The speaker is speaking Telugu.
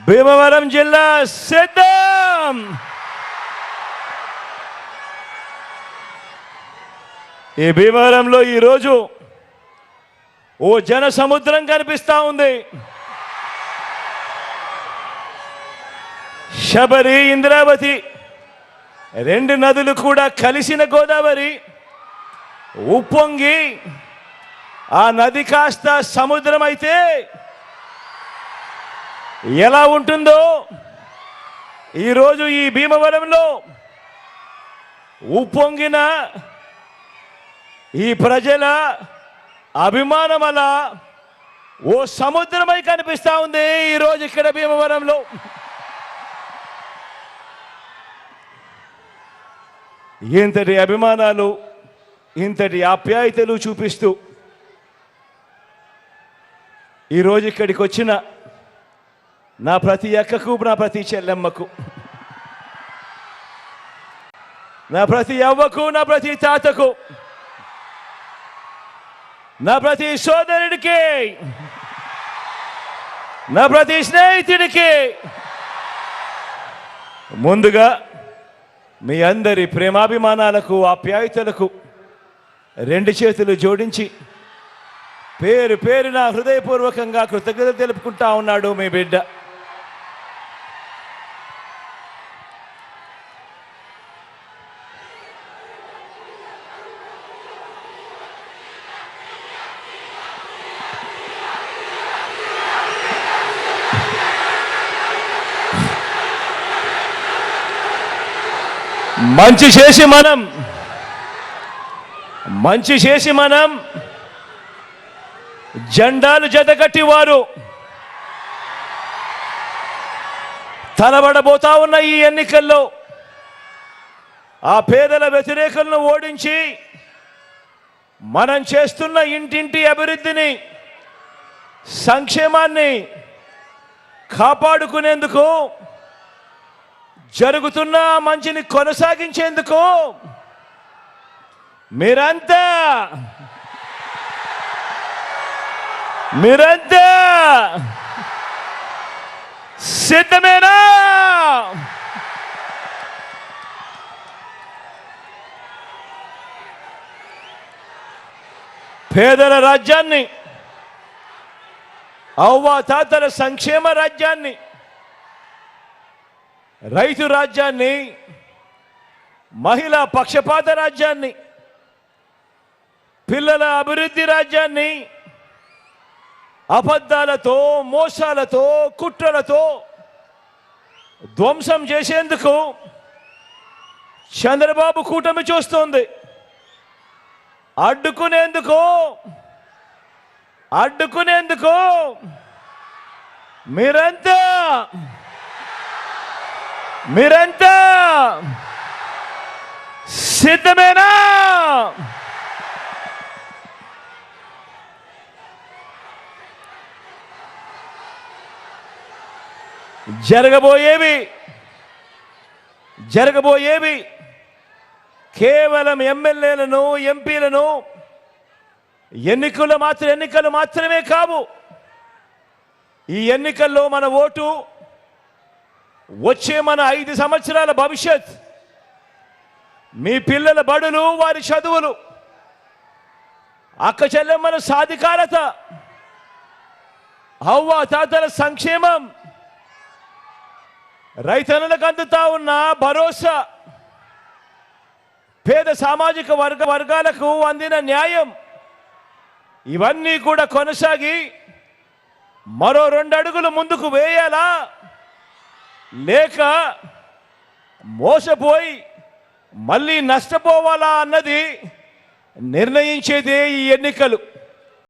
భీమవరం జిల్లా సిద్ధం. ఈ భీమవరంలో ఈరోజు ఓ జన సముద్రం కనిపిస్తా ఉంది. శబరి, ఇంద్రావతి రెండు నదులు కూడా కలిసిన గోదావరి ఉప్పొంగి ఆ నది కాస్త సముద్రం అయితే ఎలా ఉంటుందో ఈరోజు ఈ భీమవరంలో ఉప్పొంగిన ఈ ప్రజల అభిమానం అలా ఓ సముద్రమై కనిపిస్తా ఉంది ఈరోజు ఇక్కడ భీమవరంలో. ఇంతటి అభిమానాలు, ఇంతటి ఆప్యాయతలు చూపిస్తూ ఈరోజు ఇక్కడికి వచ్చిన నా ప్రతి అక్కకు, నా ప్రతి చెల్లెమ్మకు, నా ప్రతి అవ్వకు, నా ప్రతి తాతకు, నా ప్రతి సోదరుడికి, నా ప్రతి స్నేహితుడికి ముందుగా మీ అందరి ప్రేమాభిమానాలకు, ఆప్యాయతలకు రెండు చేతులు జోడించి పేరు పేరున హృదయపూర్వకంగా కృతజ్ఞత తెలుపుకుంటా ఉన్నాడు మీ బిడ్డ. మంచి చేసి మనం జెండాలు జతకట్టి వారు తలబడబోతా ఉన్న ఈ ఎన్నికల్లో ఆ పేదల వ్యతిరేకులను ఓడించి మనం చేస్తున్న ఇంటింటి అభివృద్ధిని, సంక్షేమాన్ని కాపాడుకునేందుకు, జరుగుతున్న మంచిని కొనసాగించేందుకు మీరంతా సిద్ధమేనా? పేదల రాజ్యాన్ని, అవ్వాతాతల సంక్షేమ రాజ్యాన్ని, రైతు రాజ్యాన్ని, మహిళా పక్షపాత రాజ్యాన్ని, పిల్లల అభివృద్ధి రాజ్యాన్ని అబద్ధాలతో, మోసాలతో, కుట్రలతో ధ్వంసం చేసేందుకు చంద్రబాబు కూటమి చూస్తోంది. అడ్డుకునేందుకు మీరంతా సిద్ధమేనా? జరగబోయేవి కేవలం ఎమ్మెల్యేలను, ఎంపీలను ఎన్నికలు మాత్రమే కావు. ఈ ఎన్నికల్లో మన ఓటు, వచ్చే మన 5 సంవత్సరాల భవిష్యత్, మీ పిల్లల బడులు, వారి చదువులు, అక్క చెల్లెమ్మల సాధికారత, అవ్వ తాతల సంక్షేమం, రైతన్నులకు అందుతా ఉన్న భరోసా, పేద సామాజిక వర్గాలకు అందిన న్యాయం, ఇవన్నీ కూడా కొనసాగి మరో 2 అడుగులు ముందుకు వేయాలా, లేక మోసపోయి మళ్ళీ నష్టపోవాలా అన్నది నిర్ణయించేదే ఈ ఎన్నికలు.